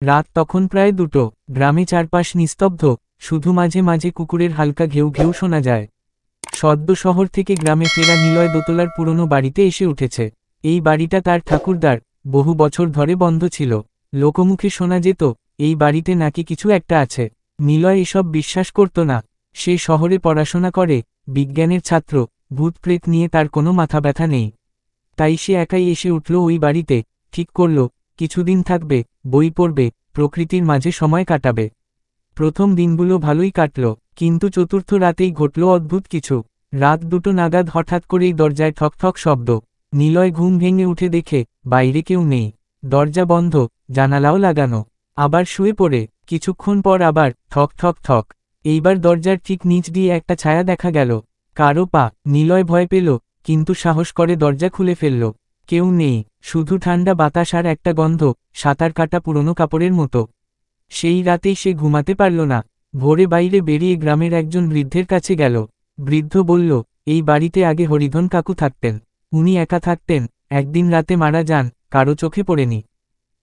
রাত তখন প্রায় 2টো। গ্রামে চারপাশ নিস্তব্ধ, শুধু মাঝে মাঝে কুকুরের হালকা ঘেউ ঘেউ শোনা যায়। সদ্য শহর থেকে গ্রামে ফেরা নিলয় দোতলার পুরনো বাড়িতে এসে উঠেছে। এই বাড়িটা তার ঠাকুরদার, বহু বছর ধরে বন্ধ ছিল। লোকমুখে শোনা যেত, এই বাড়িতে নাকি কিছু একটা আছে। নিলয় এসব বিশ্বাস করত না। সে শহরে পড়াশোনা করে, বিজ্ঞানের ছাত্র, ভূতপ্রেত নিয়ে তার কোনো মাথা ব্যথা নেই। তাই সে একাই এসে উঠল ওই বাড়িতে, ঠিক করল কিছুদিন থাকবে, বই পড়বে, প্রকৃতির মাঝে সময় কাটাবে। প্রথম দিনগুলো ভালোই কাটল, কিন্তু চতুর্থ রাতেই ঘটল অদ্ভুত কিছু। রাত 2টো নাগাদ হঠাৎ করেই দরজায় ঠক ঠক শব্দ। নিলয় ঘুম ভেঙে উঠে দেখে বাইরে কেউ নেই, দরজা বন্ধ, জানালাও লাগানো। আবার শুয়ে পড়ে কিছুক্ষণ পর আবার ঠক ঠক ঠক। এইবার দরজার ঠিক নিচ দিয়ে একটা ছায়া দেখা গেল, কারো পা। নিলয় ভয় পেল, কিন্তু সাহস করে দরজা খুলে ফেলল। কেউ নেই, শুধু ঠান্ডা বাতাস আর একটা গন্ধ, সাঁতার কাটা পুরনো কাপড়ের মতো। সেই রাতেই সে ঘুমাতে পারল না। ভোরে বাইরে বেরিয়ে গ্রামের একজন বৃদ্ধের কাছে গেল। বৃদ্ধ বলল, এই বাড়িতে আগে হরিধন কাকু থাকতেন। উনি একা থাকতেন, একদিন রাতে মারা যান, কারো চোখে পড়েনি।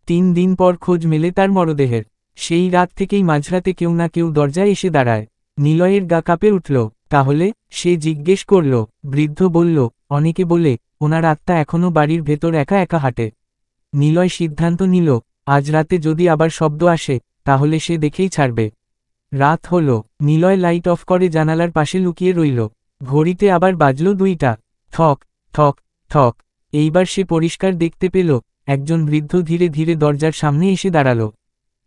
3 দিন পর খোঁজ মেলে তার মরদেহের। সেই রাত থেকেই মাঝরাতে কেউ না কেউ দরজায় এসে দাঁড়ায়। নিলয়ের গা কাঁপে উঠল। তাহলে? সে জিজ্ঞেস করল। বৃদ্ধ বলল, অনেকে বলে ওনার আত্মা এখনও বাড়ির ভেতর একা একা হাঁটে। নিলয় সিদ্ধান্ত নিল, আজ রাতে যদি আবার শব্দ আসে, তাহলে সে দেখেই ছাড়বে। রাত হল, নিলয় লাইট অফ করে জানালার পাশে লুকিয়ে রইল। ঘড়িতে আবার বাজল 2টা। ঠক ঠক ঠক। এইবার সে পরিষ্কার দেখতে পেল, একজন বৃদ্ধ ধীরে ধীরে দরজার সামনে এসে দাঁড়াল।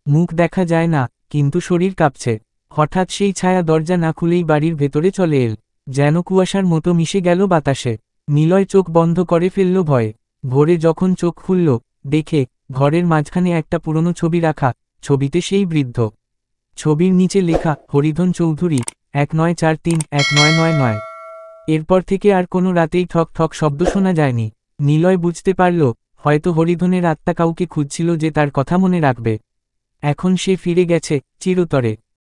মুখ দেখা যায় না, কিন্তু শরীর কাঁপছে। হঠাৎ সেই ছায়া দরজা না খুলেই বাড়ির ভেতরে চলে এল, যেন কুয়াশার মতো মিশে গেল বাতাসে। নিলয় চোখ বন্ধ করে ফেলল ভয়ে। ভোরে যখন চোখ খুলল, দেখে ঘরের মাঝখানে একটা পুরনো ছবি রাখা, ছবিতে সেই বৃদ্ধ। ছবির নিচে লেখা, হরিধন চৌধুরী, 1943-1999। এরপর থেকে আর কোনো রাতেই ঠক ঠক শব্দ শোনা যায়নি। নিলয় বুঝতে পারল, হয়তো হরিধনের আত্মা কাউকে খুঁজছিল যে তার কথা মনে রাখবে। এখন সে ফিরে গেছে চিরতরে।